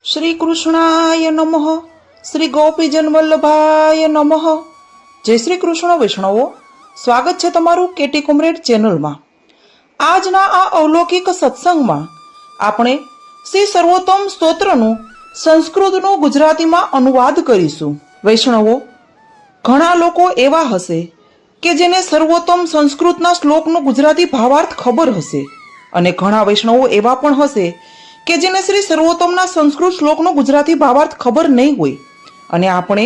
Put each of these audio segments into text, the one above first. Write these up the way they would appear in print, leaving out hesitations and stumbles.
શ્રી કૃષ્ણાય નમઃ. શ્રી ગોપીજન વલ્લભાય નમઃ. જય શ્રી કૃષ્ણ વૈષ્ણવો, સ્વાગત છે તમારું કેટી કોમરેડ ચેનલમાં. આજના આ અવલૌકિક સત્સંગમાં આપણે શ્રી સર્વોત્તમ સ્તોત્રનું સંસ્કૃતનું ગુજરાતીમાં અનુવાદ કરીશું. વૈષ્ણવો, ઘણા લોકો એવા હશે કે જેને સર્વોત્તમ સંસ્કૃતના શ્લોકનો ગુજરાતી ભાવાર્થ ખબર હશે, અને ઘણા વૈષ્ણવો એવા પણ હશે કે જેને શ્રી સર્વોત્તમના સંસ્કૃત શ્લોકનો ગુજરાતી ભાવાર્થ ખબર નહીં હોય. અને આપણે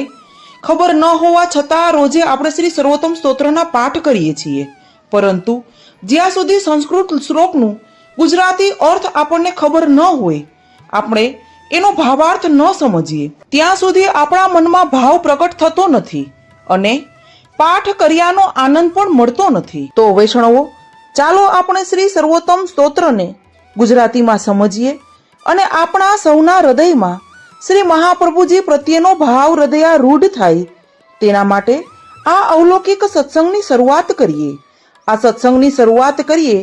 ખબર ન હોવા છતાં રોજે આપણે શ્રી સર્વોત્તમ સ્તોત્રના પાઠ કરીએ છીએ, પરંતુ જ્યાં સુધી સંસ્કૃત શ્લોકનું ગુજરાતી અર્થ આપણને ખબર ન હોય, આપણે એનો ભાવાર્થ ન સમજીએ, ત્યાં સુધી આપણા મનમાં ભાવ પ્રકટ થતો નથી અને પાઠ કર્યાનો આનંદ પણ મળતો નથી. તો વૈષ્ણવો, ચાલો આપણે શ્રી સર્વોત્તમ સ્તોત્રને ગુજરાતીમાં સમજીએ અને આપણા સૌના હૃદયમાં શ્રી મહાપ્રભુજી પ્રત્યેનો ભાવ હૃદયારૂઢ થાય, તેના માટે આ અવલૌકિક સત્સંગની શરૂઆત કરીએ. આ સત્સંગની શરૂઆત કરીએ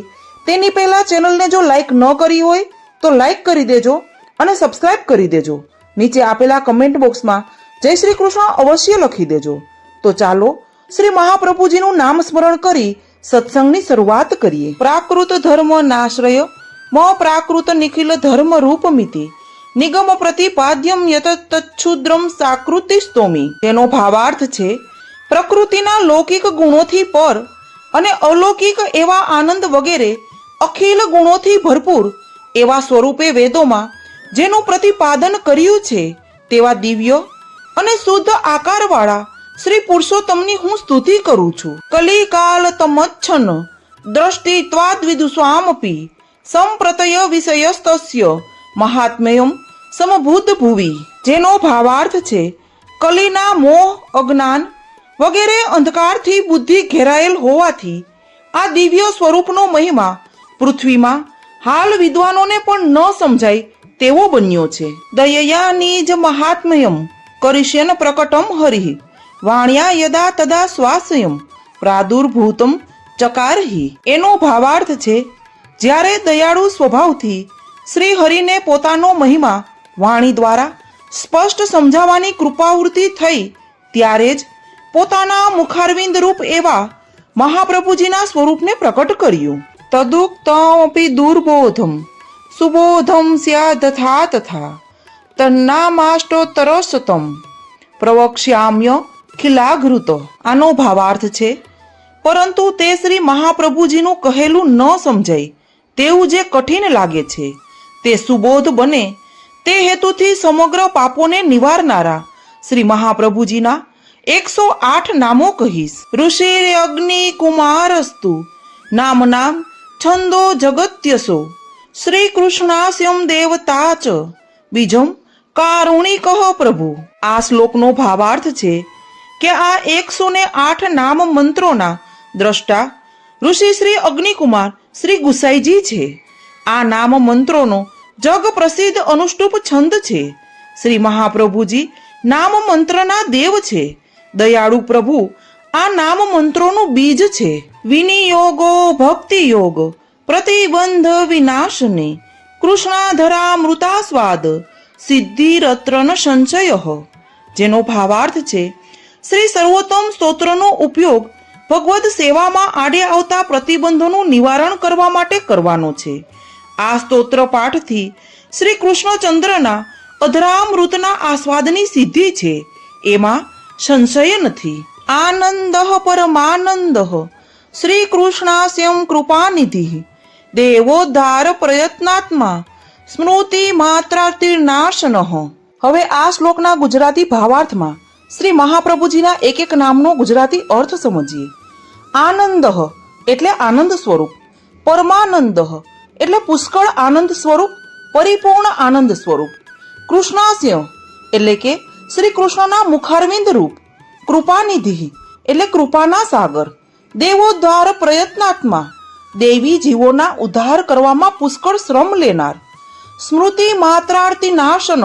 તેની પહેલા ચેનલને જો લાઈક ન કરી હોય તો લાઈક કરી દેજો અને સબસ્ક્રાઇબ કરી દેજો. નીચે આપેલા કમેન્ટ બોક્સમાં જય શ્રી કૃષ્ણ અવશ્ય લખી દેજો. તો ચાલો શ્રી મહાપ્રભુજીનું નામ સ્મરણ કરી સત્સંગની શરૂઆત કરીએ. પ્રાકૃત ધર્મ નાશ્રય મ પ્રાકૃત નિખિલ ધર્મ રૂપમિતિ નિગમ પ્રતિપાદ્યમ યત તચ્છુદ્રમ સાકૃતિ સ્તોમી. તેનો ભાવાર્થ છે, પ્રકૃતિના લૌકિક ગુણોથી પર અને અલૌકિક એવા આનંદ વગેરે અખિલ ગુણોથી ભરપૂર એવા સ્વરૂપે વેદોમાં જેનું પ્રતિપાદન કર્યું છે તેવા દિવ્ય અને શુદ્ધ આકારવાળા શ્રી પુરુષોત્તમની હું સ્તુતિ કરું છું. કલિકાલ તમચ્છન દ્રષ્ટિત્વાદ્વિદુષામપી સંપ્રતય વિષયસ્તસ્ય મહાત્મ્યમ સમભૂત ભુવિ. જેનો ભાવાર્થ છે, કલીના મોહ, અજ્ઞાન વગેરે અંધકારથી બુદ્ધિ ઘેરાયેલ હોવાથી આ દિવ્ય સ્વરૂપનો મહિમા પૃથ્વીમાં હાલ વિદ્વાનોને પણ ન સમજાય તેવો બન્યો છે. દયયા નિજ મહાત્મ્યમ કરિષ્યન પ્રકટમ હરિ વાણ્યા યદા તદા સ્વાસ્યમ પ્રાદુર્ભૂતમ ચકારહિ. એનો ભાવાર્થ છે, જ્યારે દયાળુ સ્વભાવથી શ્રી હરિને પોતાનો મહિમા વાણી દ્વારા સ્પષ્ટ સમજાવવાની કૃપાવૃત્તિ થઈ ત્યારે જ પોતાના મુખારવિંદ રૂપ એવા મહાપ્રભુજીના સ્વરૂપને પ્રકટ કર્યું. તદુક્તમપી દુર્બોધમ સુબોધમ સ્યાદથા તથા તન્નામાષ્ટોત્તરશતમ પ્રવક્ષ્યામ્ય ખિલાઘૃત. આનો ભાવાર્થ છે, પરંતુ તે શ્રી મહાપ્રભુજીનું કહેલું ન સમજાય તેવું જે કઠિન લાગે છે તે સુબોધ બને તે હેતુથી સમગ્ર પાપોને નિવારનારા શ્રી મહાપ્રભુજીના 108 નામો કહીશ. ઋષિર અગ્નિ કુમારસ્તુ નામ નામ છંદો જગત્યસો શ્રી કૃષ્ણાસ્યમ દેવતા ચ બીજમ કારુણિક પ્રભુ. આ શ્લોકનો ભાવાર્થ છે કે આ 108 નામ મંત્રોના દ્રષ્ટા ઋષિ શ્રી અગ્નિકુમાર શ્રી ગુસાઈજી છે. આ નામ મંત્રોનો જગ પ્રસિદ્ધ અનુષ્ટુપ છંદ છે. શ્રી મહાપ્રભુજી નામ મંત્રના દેવ છે. દયાળુ પ્રભુ આ નામ મંત્રોનું બીજ છે. વિનિયોગો ભક્તિ યોગ પ્રતિબંધ વિનાશને કૃષ્ણાધરામૃતાસ્વાદ સિદ્ધિરત્રન સંચય. જેનો ભાવાર્થ છે, શ્રી સર્વોત્તમ સ્તોત્રનો ઉપયોગ ભગવદ સેવામાં આડે આવતા પ્રતિબંધોનું નિવારણ કરવા માટે કરવાનો છે. આ સ્તોત્ર પાઠથી શ્રી કૃષ્ણચંદ્રના અધરામૃતના આસ્વાદની સિદ્ધિ છે, એમાં સંશય નથી. આનંદ પરમાનંદ શ્રી કૃષ્ણાસ્યમ કૃપાનિધિ દેવોદ્ધાર પ્રયત્નાત્મા સ્મૃતિ માત્રાર્તિર્નાશન. હવે આ શ્લોકના ગુજરાતી ભાવાર્થમાં શ્રી મહાપ્રભુજીના એક એક નામનો ગુજરાતી અર્થ સમજીએ. આનંદ એટલે આનંદ સ્વરૂપ, પરમાનંદ એટલે પુષ્કળ આનંદ સ્વરૂપ, પરિપૂર્ણ આનંદ સ્વરૂપ. કૃષ્ણાસ્ય એટલે કે શ્રી કૃષ્ણના મુખારવિંદ રૂપ. કૃપાનિધિ એટલે કૃપાના સાગર. દેવોદ્ધાર પ્રયત્નાત્મા દેવી જીવોના ઉદ્ધાર કરવામાં પુષ્કળ શ્રમ લેનાર. સ્મૃતિ માત્રાર્તિ નાશન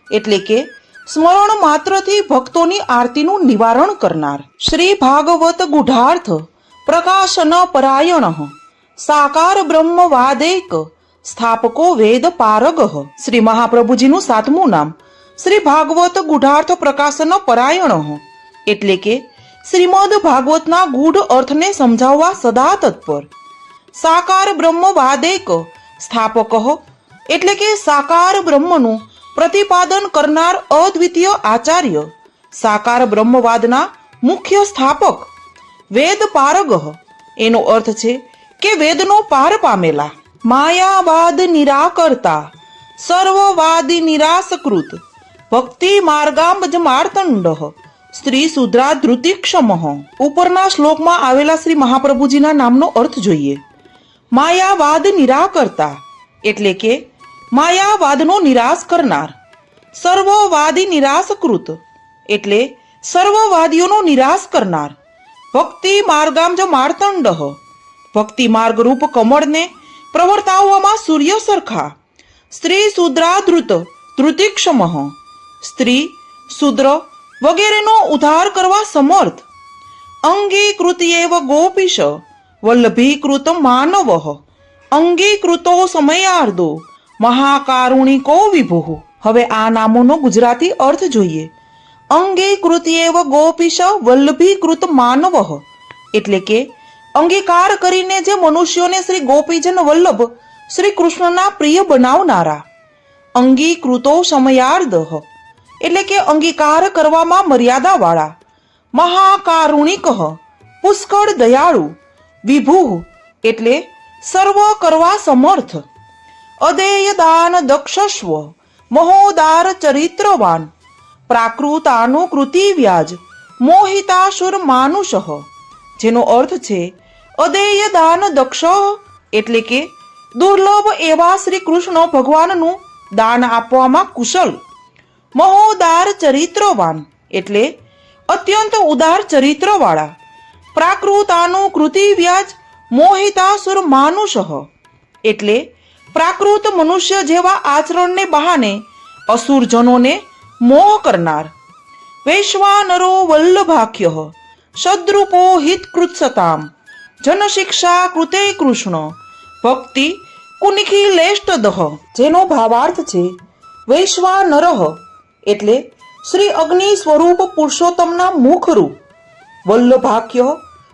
એટલે કે સ્મરણ માત્રથી ભક્તોની આરતીનું નિવારણ કરનાર. શ્રી ભાગવત ગુઢાર્થ પ્રકાશન પરાયણ સાકાર બ્રહ્મવાદૈક સ્થાપકો વેદ પારગઃ. શ્રી મહાપ્રભુજીનું 7મું નામ શ્રી ભાગવત ગુઢાર્થ પ્રકાશન પરાયણ, એટલે કે શ્રીમદ ભાગવતના ગૂઢ અર્થને સમજાવવા સદા તત્પર. સાકાર બ્રહ્મવાદેક સ્થાપક, એટલે કે સાકાર બ્રહ્મનું પ્રતિપાદન કરનાર અદ્વિતીય આચાર્ય, સાકાર બ્રહ્મવાદના મુખ્ય સ્થાપક. વેદ પારગઃ, એનો અર્થ છે કે વેદનો પાર પામેલા. માયાવાદ નિરાકર્તા, સર્વવાદી નિરાશકૃત, ભક્તિ માર્ગાંબજ માર્તંડ, સ્ત્રી શુદ્રા ધૃતિક્ષમ. ઉપરના શ્લોકમાં આવેલા શ્રી મહાપ્રભુજીના નામનો અર્થ જોઈએ. માયાવાદ નિરાકર્તા, એટલે કે માયાવાદનો નિરાશ કરનાર. સર્વવાદી નિરાશકૃત, એટલે સર્વવાદીઓનો નિરાશ કરનાર. ભક્તિ માર્ગાંજ માર્તંડ, ભક્તિ માર્ગ રૂપ કમળને પ્રવર્તાવવામાં સૂર્ય સરખા. સ્ત્રી શુદ્રાધૃત ધૃતિક્ષમ, સ્ત્રી શુદ્ર વગેરેનો ઉદ્ધાર કરવા સમર્થ. અંગીકૃત્યેવ ગોપીશ વલ્લભીકૃત માનવ, અંગીકૃતો સમયાર્દો મહાકારુણિકો વિભુ. હવે આ નામોનો ગુજરાતી અર્થ જોઈએ. અંગીકૃત્યેવ ગોપીશ વલ્લભીકૃત માનવ, એટલે કે અંગીકાર કરીને જે મનુષ્યોને શ્રી ગોપીજન વલ્લભ શ્રી કૃષ્ણના પ્રિય બનાવનારા. અંગીકૃતો સમયાર્દ, એટલે કે અંગીકાર કરવામાં મર્યાદાવાળા. મહાકારુણિક, પુષ્કળ દયાળુ. વિભુ, એટલે સર્વ કરવા સમર્થ. અદેય દાન દક્ષસ્વ મહોદાર ચરિત્રવાન, પ્રાકૃતાનુકૃતિ વ્યાજ મોહિતાસુર માનુષ. જેનો અર્થ છે અદેય દાન દક્ષ, એટલે કે દુર્લભ એવા શ્રી કૃષ્ણ ભગવાનનું દાન આપવામાં કુશળ. મહોદાર ચરિત્રવાન, એટલે અત્યંત ઉદાર ચરિત્રવાળા. પ્રાકૃતાનુકૃતિ વ્યાજ મોહિતાસુર માનુષ, એટલે પ્રાકૃત મનુષ્ય જેવા આચરણને બહાને અસુરજનોને મોહ કરનાર. વૈશ્વાનરો વલ્લભાખ્ય સદ્રૂપો હિતકૃત્સતામ, જનશિક્ષા કૃતે કૃષ્ણ ભક્તિ કુનિખિલેષ્ટદઃ. જેનો ભાવાર્થ છે વૈશ્વાનરઃ, એટલે શ્રી અગ્નિ સ્વરૂપ પુરુષોત્તમના મુખરૂપ. વલ્લભાખ્ય,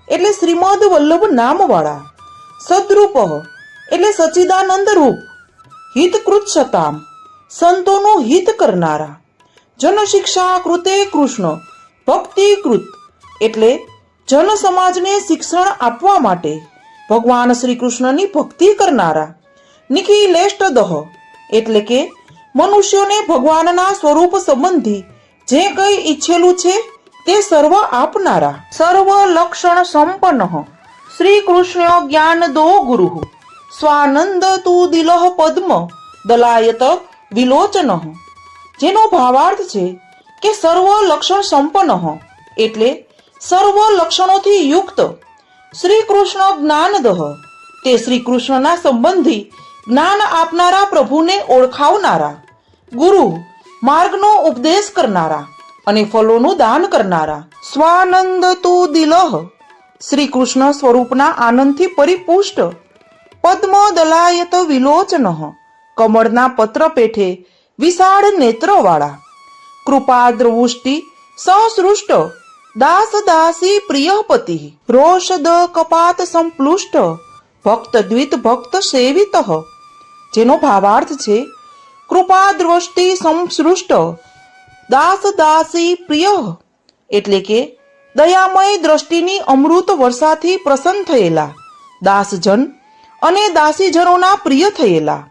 એટલે શ્રીમદ વલ્લભ નામવાળા. સદ્રૂપ, એટલે સચ્ચિદાનંદ રૂપ. હિતકૃત્સતામ, સંતોનું હિત કરનારા. જનશિક્ષા કૃતે કૃષ્ણ ભક્તિકૃત, એટલે જન સમાજને શિક્ષણ આપવા માટે ભગવાન શ્રી કૃષ્ણની ભક્તિ કરનારા. નિખિલેષ્ટદઃ, એટલે કે મનુષ્યોને ભગવાનના સ્વરૂપ સંબંધી જે કંઈ ઈચ્છેલું છે તે સર્વ આપનારા. સર્વ લક્ષણ સંપન્ન શ્રી કૃષ્ણ જ્ઞાન દો ગુરુ, સ્વાનંદ તુ દિલહ પદ્મ દલાયત વિલોચન. જેનો ભાવાર્થ છે કે સર્વ લક્ષણ સંપન્ન, એટલે સર્વ લક્ષણોથી યુક્ત શ્રી કૃષ્ણ જ્ઞાનદઃ, તે શ્રી કૃષ્ણના સંબંધી જ્ઞાન આપનારા પ્રભુને ઓળખાવનારા. ગુરુ, માર્ગનો ઉપદેશ કરનારા અને ફલોનું દાન કરનારા. સ્વાનંદ તુ દિલહ, શ્રી કૃષ્ણ સ્વરૂપના આનંદથી પરિપુષ્ટ. પદ્મ દલાયત વિલોચન, કમળના પત્ર પેઠે વિશાળ નેત્રવાળા. કૃપા દ્રવુષ્ટિ સસૃષ્ટ, દાસ દાસી પ્રિયપતિ. રોષદ કપાત સંપ્લુષ્ટ, ભક્ત દ્વિત ભક્ત સેવિત. જેનો ભાવાર્થ છે કૃપા દ્રષ્ટિ સંસૃષ્ટ, દાસ દાસી પ્રિય, એટલે કે દયામય દ્રષ્ટિની અમૃત વર્ષાથી પ્રસન્ન થયેલા દાસજન અને દાસીજનોના પ્રિય થયેલા.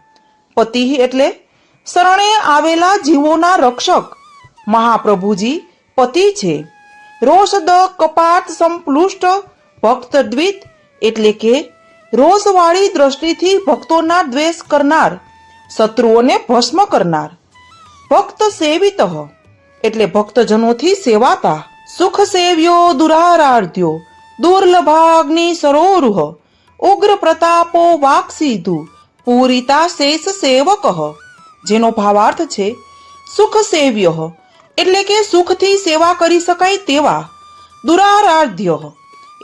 પતિ, એટલે શરણે આવેલા જીવોના રક્ષક. મહાપ્રભુજી પતિ છે. રોષદ કપાત સંપ્લુષ્ટ, ભક્ત દ્વિત, એટલે કે રોષવાળી દ્રષ્ટિથી ભક્તોના દ્વેષ કરનાર, શત્રુઓને ભસ્મ કરનાર. ભક્ત સેવિત, એટલે ભક્તજનોથી સેવાતા. સુખ સેવ્યો દુરારાધ્યો દુર્લભાગ્નિ સરોરુહ, ઉગ્ર પ્રતાપો વાક્સીધુ પૂરિતા શેષ સેવક. જેનો ભાવાર્થ છે સુખ સેવ્ય, એટલે કે સુખથી સેવા કરી શકાય તેવા. દુરારાધ્ય,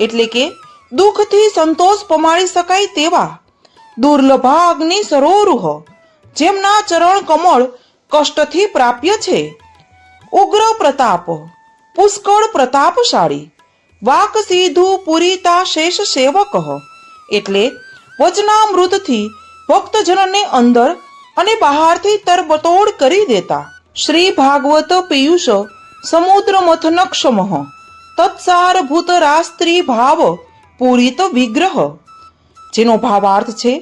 એટલે કે દુઃખથી સંતોષ પમાડી શકાય તેવા. દુર્લભાગ્નિ સરોરુહ, જેમના ચરણ કમળ કષ્ટથી પ્રાપ્ય છે. ઉગ્ર પ્રતાપ, પુષ્કળ પ્રતાપશાળી, વાક સીધું પૂરીતા શેષ સેવક, એટલે વચનામૃતથી ભક્તજનને અંદર અને બહારથી તરબતોડ કરી દેતા. શ્રી ભાગવત પિયુષ સમુદ્ર મથનક્ષમ, તત્સારભૂત રાસ્ત્રી ભાવ પૂરિત વિગ્રહ. જેનો ભાવાર્થ છે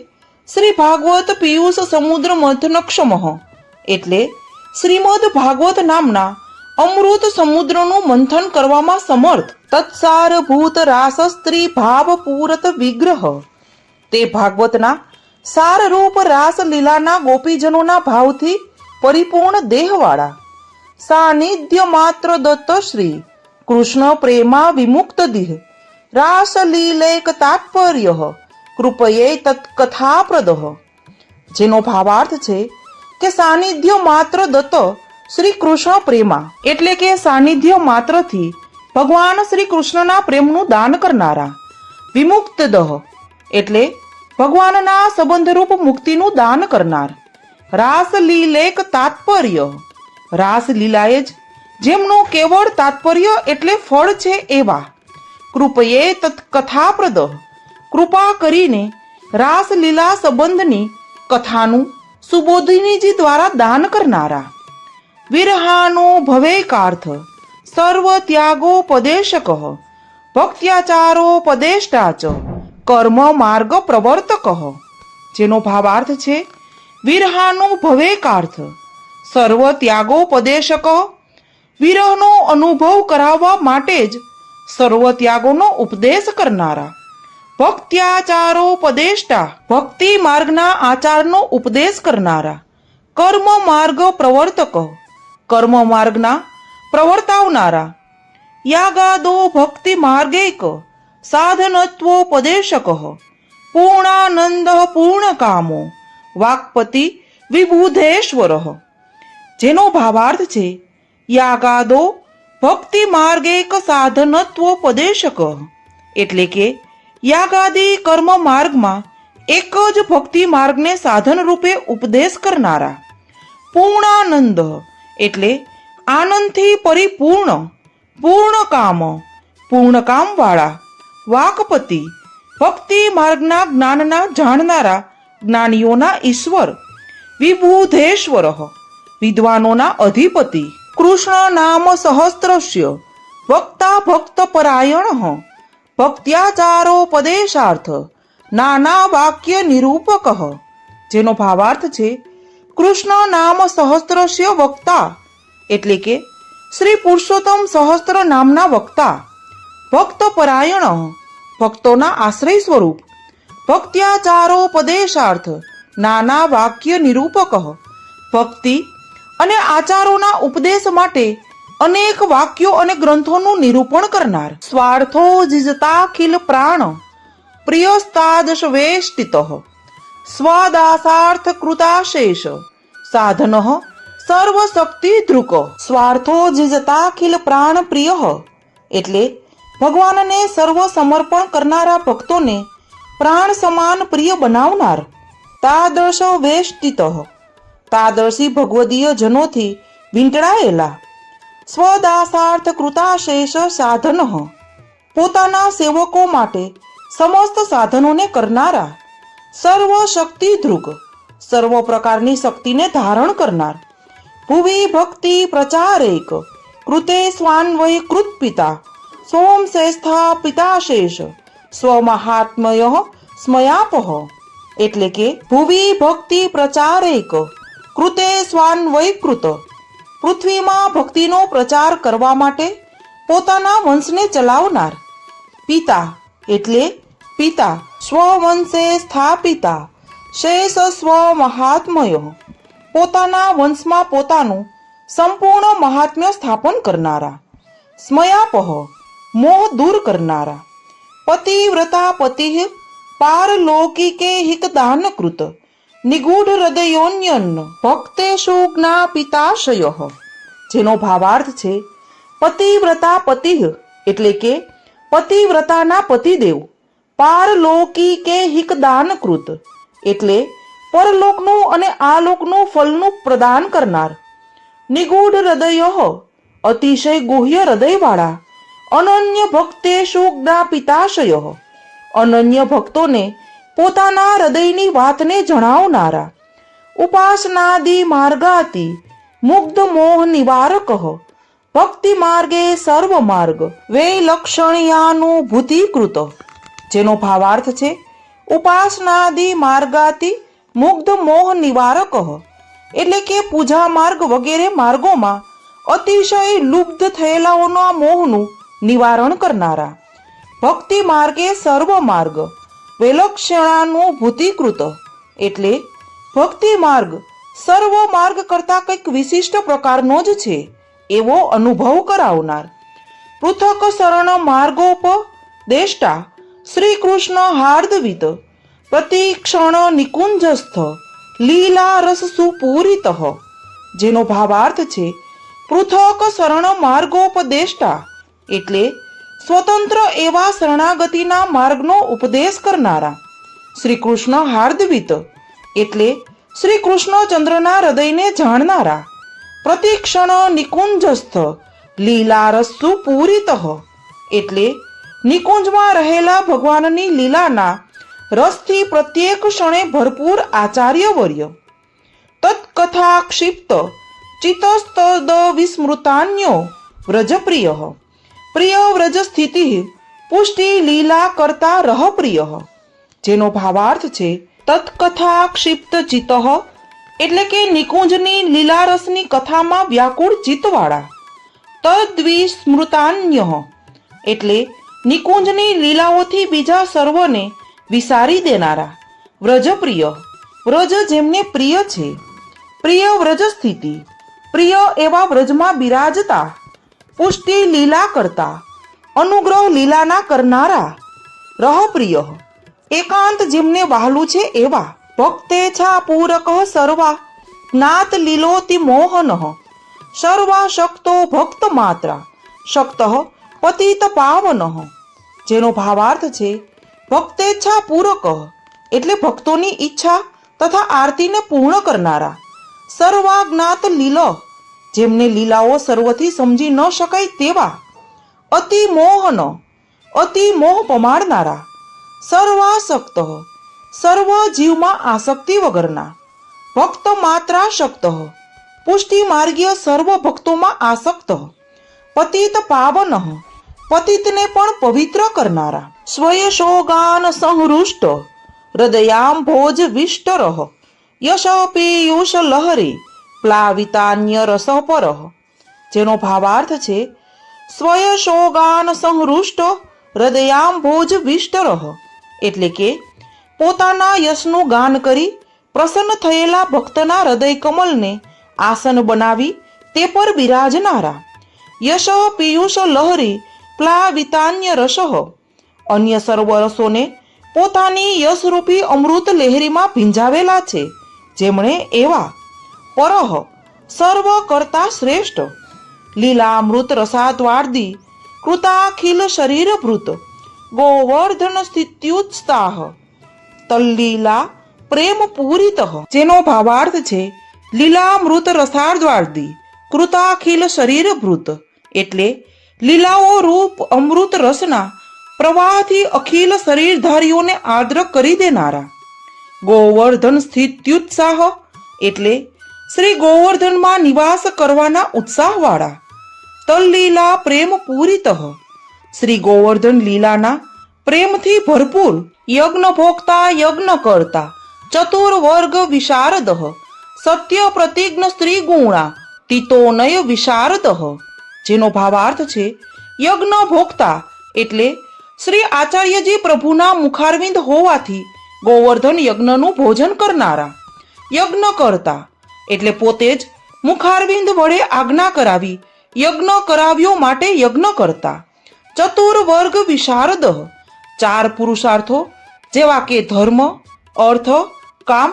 શ્રી ભાગવત પિયુષ સમુદ્ર મંથનક્ષમ, એટલે શ્રીમદ ભાગવત નામના અમૃત સમુદ્રનું મંથન કરવામાં સમર્થ. તત્સારભૂત રાસસ્ત્રી ભાવ પૂરત વિગ્રહ, તે ભાગવતના સારરૂપ રાસલીલાના ગોપીજનોના ભાવથી પરિપૂર્ણ દેહવાળા. સાનિધ્ય માત્ર દત્ત શ્રી કૃષ્ણ પ્રેમા વિમુક્ત દિહ, રાસલીલેક તાત્પર્ય કૃપયે તત્કથાપ્રદ. જેનો ભાવાર્થ છે કે સાનિધ્ય માત્ર દત્ત શ્રી કૃષ્ણ પ્રેમા, એટલે કે સાનિધ્ય માત્રથી ભગવાન શ્રી કૃષ્ણના પ્રેમનું દાન કરનારા. વિમુક્ત દહ, એટલે ભગવાનના સંબંધરૂપ મુક્તિનું દાન કરનાર. રાસલીલેક તાત્પર્ય, રાસલીલાએ જ જેમનું કેવળ તાત્પર્ય એટલે ફળ છે એવા. કૃપયે તત્કથાપ્રદ, કૃપા કરીને રાસલીલા સંબંધની કથાનું સુબોધિનીજી દ્વારા દાન કરનારા. વિરહાનો ભવેકાર્થ સર્વ ત્યાગોપદેશક, ભક્ત્યાચારોપદેષ્ટા ચ કર્મ માર્ગ પ્રવર્તક. જેનો ભાવાર્થ છે વિરહાનો ભવેકાર્થ સર્વ ત્યાગોપદેશક, વિરહનો અનુભવ કરાવવા માટે જ સર્વ ત્યાગોનો ઉપદેશ કરનારા. ભક્ત્યાચારોપદેષ્ટા, ભક્તિ માર્ગના આચારનો ઉપદેશ કરનારા. કર્મ માર્ગ પ્રવર્તક, કર્મ માર્ગના પ્રવર્તાવનારા. યાગાદો ભક્તિ માર્ગૈક સાધનત્વોપદેશક, પૂર્ણાનંદ પૂર્ણકામો વાક્પતિ વિબુધેશ્વર. જેનો ભાવાર્થ છે યાગાદો ભક્તિ માર્ગૈક સાધનત્વોપદેશક, એટલે કે યાગાદી કર્મ માર્ગમાં એક જ ભક્તિ માર્ગને સાધન રૂપે ઉપદેશ કરનારા. પૂર્ણાનંદ, એટલે આનંદથી પરિપૂર્ણ, પૂર્ણકામ, પૂર્ણકામ વાળા. વાકપતિ, ભક્તિ માર્ગના જ્ઞાનના જાણનારા જ્ઞાનીઓના ઈશ્વર. વિબુધેશ્વર, વિદ્વાનોના અધિપતિ. કૃષ્ણ નામ સહસ્ત્રસ્ય વક્તા ભક્ત પરાયણ, ભક્ત્યાચારોપદેશાર્થ નાના વાક્ય નિરૂપક. જેનો ભાવાર્થ છે કૃષ્ણ નામ સહસ્ત્રસ્ય વક્તા, એટલે કે શ્રી પુરુષોત્તમ સહસ્ત્ર નામના વક્તા. ભક્ત પરાયણ, ભક્તોના આશ્રય સ્વરૂપ. ભક્ત્યાચારોપદેશાર્થ નાના વાક્ય નિરૂપક, ભક્તિ અને આચારોના ઉપદેશ માટે અનેક વાક્યો અને ગ્રંથોનું નિરૂપણ કરનાર. સ્વાર્થો જીજતાખિલ પ્રાણ પ્રિયસ્તાદશ વેષ્ટિત, સ્વદાસાર્થ કૃતાશેષ સાધન સર્વશક્તિ ધ્રુક. સ્વાર્થો જીજતાખિલ પ્રાણ પ્રિય, એટલે ભગવાનને સર્વ સમર્પણ કરનારા ભક્તોને પ્રાણ સમાન પ્રિય બનાવનાર. તાદર્શ વેષ્ટિત, તાદર્શી ભગવદીય જનોથી વીંટળાયેલા. સ્વદાસાર્થ કૃતાશેષ સાધન, પોતાના સેવકો માટે સમસ્ત સાધનોને કરનારા. સર્વ શક્તિ ધ્રુક, સર્વ પ્રકારની શક્તિને ધારણ કરનાર. ભુવિ ભક્તિ પ્રચારેક કૃતે સ્વાન્વય કૃત પિતા સોમ શ્રેષ્ઠા પિતાશેષ સ્વમહાત્મય સ્મયાપહ, એટલે કે ભુવિ ભક્તિ પ્રચારેક કૃતે સ્વાન્વયકૃત, પૃથ્વીમાં ભક્તિનો પ્રચાર કરવા માટે પોતાના વંશને ચલાવનાર. પિતા, એટલે પિતા. સ્વવંશે સ્થાપિતા શેષ સ્વ મહાત્મય, પોતાના વંશમાં પોતાનું સંપૂર્ણ મહાત્મ્ય સ્થાપન કરનારા. સ્મયાપહ, મોહ દૂર કરનારા. પતિવ્રતા પતિ પારલૌકિકે હિતદાનકૃત નિગૂઢ હૃદયોન્યન ભક્તેષુ જ્ઞાપિતાશય. જેનો ભાવાર્થ છે પતિવ્રતા પતિ, એટલે કે પતિવ્રતાના પતિદેવ. પારલૌકિકે હિતદાનકૃત, એટલે પરલોકનું અને આ લોકનું ફલનું પ્રદાન કરનાર. નિગૂઢ હૃદયો, અતિશય ગુહ્ય હૃદયવાળા, અનન્ય ભક્તેષુ જ્ઞાપિતાશય, અનન્ય ભક્તોને પોતાના હૃદયની વાતને જણાવનારા. ઉપાસનાદિ માર્ગાતિ મુગ્ધ મોહ નિવારક, ભક્તિ માર્ગે સર્વ માર્ગ વૈલક્ષણ્યાનુભૂતિકૃત. જેનો ભાવાર્થ છે ઉપાસનાદિ માર્ગાતિ મુગ્ધ મોહ નિવારક, એટલે કે પૂજા માર્ગ વગેરે માર્ગોમાં અતિશય લુબ્ધ થયેલાઓના મોહનું નિવારણ કરનારા. ભક્તિ માર્ગે સર્વ માર્ગ વૈલક્ષણાનુભૂતિકૃત, એટલે ભક્તિ માર્ગ સર્વ માર્ગ કરતા કંઈક વિશિષ્ટ પ્રકારનો જ છે એવો અનુભવ કરાવનાર. પૃથક શરણ માર્ગોપદેષ્ટા શ્રી કૃષ્ણ હાર્દવિત પ્રતિક્ષણ નિકુંજસ્થ લીલા રસ સુપૂરિત. જેનો ભાવાર્થ છે પૃથક શરણ માર્ગોપદેષ્ટા, એટલે સ્વતંત્ર એવા શરણાગતિના માર્ગનો ઉપદેશ કરનારા. શ્રી કૃષ્ણ હાર્દવિત, એટલે શ્રી કૃષ્ણચંદ્રના હૃદયને જાણનારા. પ્રતિક્ષણ નિકુંજસ્થ લીલારસ સુપૂરિત, એટલે નિકુંજમાં રહેલા ભગવાનની લીલાના રસથી પ્રત્યેક ક્ષણે ભરપૂર આચાર્યવર્ય. તત્કથા ક્ષિપ્ત ચિતસ્તદ વિસ્મૃતાન્યો વ્રજપ્રિય, પ્રિય વ્રજ સ્થિતિ પુષ્ટિ લીલા કરતા રહ પ્રિય. જેનો ભાવાર્થ છે તત્કથા ક્ષિપ્ત ચિત્ત, એટલે કે નિકુંજની લીલારસની કથામાં વ્યાકુળ ચિત્તવાળા. તદ્વિસ્મૃતાન્ય, એટલે નિકુંજની લીલાઓથી બીજા સર્વને વિસારી દેનારા. વ્રજપ્રિય, વ્રજ જેમને પ્રિય છે. પ્રિય વ્રજ સ્થિતિ, પ્રિય એવા વ્રજમાં બિરાજતા. પુષ્ટિ લીલા કરતા, અનુગ્રહ લીલાના કરનારા. રહ પ્રિય, એકાંત જેમને વહાલું છે એવા. ભક્તેચ્છા પૂરક સર્વા જ્ઞાત લીલોતિ મોહન, સર્વા શક્તો ભક્ત માત્રા શક્ત પતિત પાવન. જેનો ભાવાર્થ છે ભક્તેચ્છા પૂરક, એટલે ભક્તોની ઈચ્છા તથા આરતીને પૂર્ણ કરનારા. સર્વા જ્ઞાત લીલો, જેમને લીલાઓ સર્વથી સમજી ન શકાય તેવા. અતિ મોહન, અતિ મોહ પમાડનારા. સર્વાસક્ત, સર્વ જીવમાં આસક્તિ વગરના. ભક્ત માત્રા શક્ત, પુષ્ટિ માર્ગીય સર્વ ભક્તોમાં આસક્ત. પતિત પાવન, પતિતને પણ પવિત્ર કરનારા. સ્વયશોગાન સંહૃષ્ટ હૃદયાંભોજ વિષ્ટર, યશ પીયુષ લહરી પ્લાવિતાન્ય રસ પર. જેનો ભાવાર્થ છે સ્વયશોગાન સંહૃષ્ટ હૃદયાંભોજ વિષ્ટર, એટલે કે પોતાના યશનું ગાન કરી પ્રસન્ન થયેલા ભક્તના હૃદય કમલને આસન બનાવી તે પર બિરાજનારા. યશ પીયુષ લહરી પ્લાવિતાન્ય રસ, અન્ય સર્વ રસોને પોતાની યશરૂપી અમૃત લહેરીમાં ભીંજાવેલા છે જેમણે એવા. પરહ, સર્વ કરતા શ્રેષ્ઠ. લીલામૃત રસાદ્વાર્દી કૃતાખિલ શરીર ભૃત ગોવર્ધન સ્થિત્યુત્સાહ તલ્લીલા પ્રેમ પૂરિત. જેનો ભાવાર્થ છે લીલામૃત રસાદ્વાર્દી કૃતાખિલ શરીર ભૃત, એટલે લીલાઓ રૂપ અમૃત રસના પ્રવાહથી અખિલ શરીરધારીઓને આદ્ર કરી દેનારા. ગોવર્ધન સ્થિત્યુત્સાહ, એટલે શ્રી ગોવર્ધનમાં નિવાસ કરવાના ઉત્સાહવાળા. તલ્લીલા પ્રેમ પૂરિત, શ્રી ગોવર્ધન લીલાના પ્રેમથી ભરપૂર. યજ્ઞ ભોગતા યજ્ઞ કરતા ચતુર્વર્ગ વિશારદ, સત્ય પ્રતિજ્ઞ સ્ત્રી ગુણા તિતોનય વિશારદ. જેનો ભાવાર્થ છે યજ્ઞ ભોગતા, એટલે શ્રી આચાર્યજી પ્રભુના મુખારવિંદ હોવાથી ગોવર્ધન યજ્ઞનું ભોજન કરનારા. યજ્ઞ કરતા, એટલે પોતે જ મુખારવિંદ વડે આજ્ઞા કરાવી યજ્ઞ કરાવ્યો માટે યજ્ઞ કરતા. ચતુર્વર્ગ વિશારદ, ચાર પુરુષાર્થો જેવા કે ધર્મ, અર્થ, કામ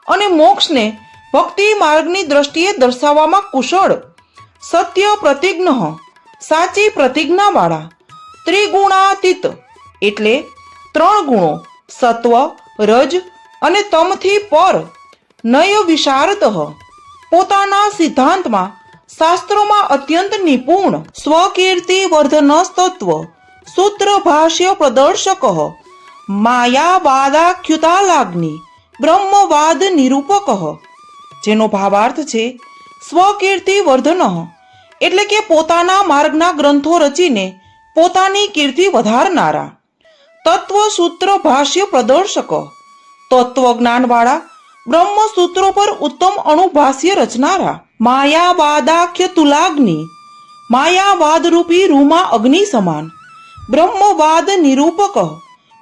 અને મોક્ષને ભક્તિ માર્ગની દ્રષ્ટિએ દર્શાવવામાં કુશળ. સત્ય પ્રતિજ્ઞ, સાચી પ્રતિજ્ઞાવાળા. ત્રિગુણાતીત, એટલે ત્રણ ગુણો સત્વ, રજ અને તમથી પર નય વિશારદ, પોતાના સિદ્ધાંતમાં શાસ્ત્રોમાં અત્યંત નિપુણ, સ્વકીર્તિ વર્ધનસ્તત્વ સૂત્ર ભાષ્ય પ્રદર્શક, માયાવાદાખ્યુતાલાગ્નિ બ્રહ્મવાદ નિરૂપક, જેનો ભાવાર્થ છે સ્વકીર્તિ વર્ધન એટલે કે પોતાના માર્ગના ગ્રંથો રચીને પોતાની કીર્તિ વધારનારા, તત્વ સૂત્ર ભાષ્ય પ્રદર્શક તત્વજ્ઞાનવાળા બ્રહ્મસૂત્રો પર ઉત્તમ અણુભાષ્ય રચનારા, માયાવાદાખ્ય તુલાગ્નિ માયાવાદ રૂપી રૂમાં અગ્નિ સમાન, બ્રહ્મવાદ નિરૂપક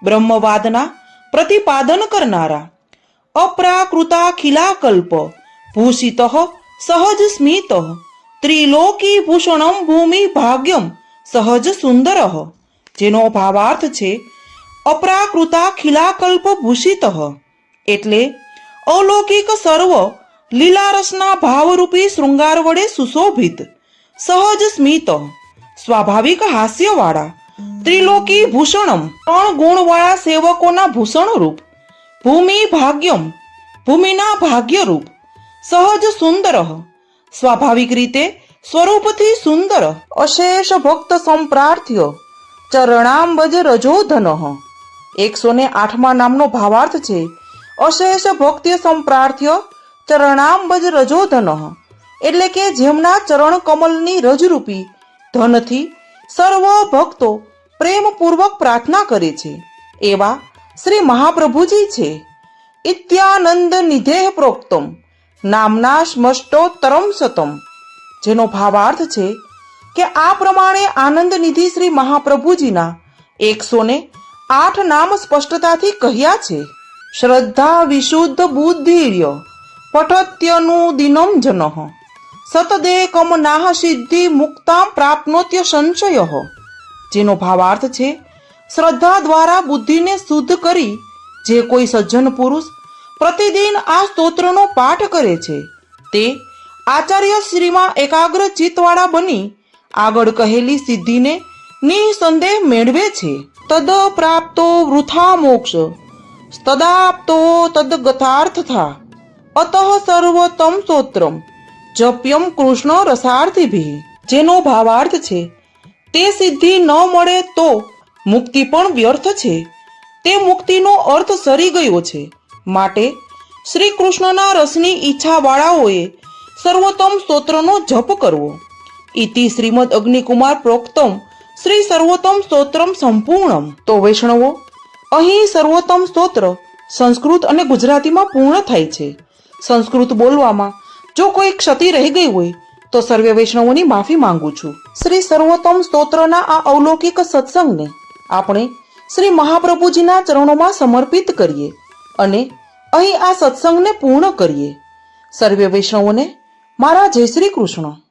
બ્રહ્મવાદના પ્રતિપાદન કરનારા, અપ્રાકૃતાખિલાકલ્પ ભૂષિત સહજ સ્મિત ત્રિલોકી ભૂષણમ ભૂમિ ભાગ્યમ સહજ સુંદર, જેનો ભાવાર્થ છે અપ્રાકૃતાખિલાકલ્પ ભૂષિત એટલે અલૌકિક સર્વ લીલારસના ભાવરૂપી શૃંગાર વડે સુશોભિત, સહજ સ્મિત સ્વાભાવિક હાસ્યવાળા, ત્રિલોકી ભૂષણમ ત્રણ ગુણવાળા સેવકોના ભૂષણરૂપ, ભૂમિ ભાગ્યમ ભૂમિના ભાગ્યરૂપ, સહજ સુંદર સ્વાભાવિક રીતે સ્વરૂપથી સુંદર, અશેષ ભક્ત સંપ્રાર્થ્ય ચરણાંબજ રજોધન. 108મા નામનો ભાવાર્થ છે અશેષ ભક્ત્ય સંપ્રાર્થ્ય ચરણાંબજ રજોધન, એટલે કે જેમના ચરણ કમલની રજરૂપી ધનથી સર્વ ભક્તો પ્રેમપૂર્વક પ્રાર્થના કરે છે એવા શ્રી મહાપ્રભુજી છે. ઇત્યાનંદ નિધેહ પ્રોક્તમ નામના સ્મષ્ટોત્તરમ શતમ, જેનો ભાવાર્થ છે કે આ પ્રમાણે આનંદ નિધિ શ્રી મહાપ્રભુજીના 108 નામ સ્પષ્ટતાથી કહ્યા છે. શ્રદ્ધા વિશુદ્ધ બુદ્ધિર્ય પઠત્યનુદિનમ જનઃ સતદેકમ નાહ સિદ્ધિ મુક્તામ પ્રાપ્નોત્ય સંશય, જેનો ભાવાર્થ છે શ્રદ્ધા દ્વારા બુદ્ધિને શુદ્ધ કરી જે કોઈ સજ્જન પુરુષ પ્રતિદિન આ સ્તોત્રનો પાઠ કરે છે તે આચાર્ય શ્રીમાં એકાગ્ર ચિત્તવાળા બની આગળ કહેલી સિદ્ધિને નિસંદેહ મેળવે છે. તદ પ્રાપ્તો વૃથા મોક્ષ તદાપ્તો તદ ગતાર્થથા અતઃ સર્વોત્તમ સ્તોત્રમ જપ્યમ કૃષ્ણ રસાર્થિભિ, જેનો ભાવાર્થ છે તે સિદ્ધિ ન મળે તો મુક્તિ પણ વ્યર્થ છે, તે મુક્તિનો અર્થ સરી ગયો છે. માટે શ્રી કૃષ્ણના રસની ઈચ્છા વાળાઓએ સર્વોત્તમ સ્તોત્રનો જપ કરવો. ઇતિ શ્રીમદ અગ્નિકુમાર પ્રોક્તમ શ્રી સર્વોત્તમ સ્તોત્રમ સંપૂર્ણમ. તો વૈષ્ણવો, અહીં સર્વોત્તમ સ્તોત્ર સંસ્કૃત અને ગુજરાતીમાં પૂર્ણ થાય છે. સંસ્કૃત બોલવામાં જો કોઈ ક્ષતિ રહી ગઈ હોય તો સર્વે વૈષ્ણવોની માફી માંગુ છું. શ્રી સર્વોત્તમ સ્તોત્રના આ અલૌકિક સત્સંગને આપણે શ્રી મહાપ્રભુજીના ચરણોમાં સમર્પિત કરીએ અને અહીં આ સત્સંગને પૂર્ણ કરીએ. સર્વે વૈષ્ણવોને મારા જય શ્રી કૃષ્ણ.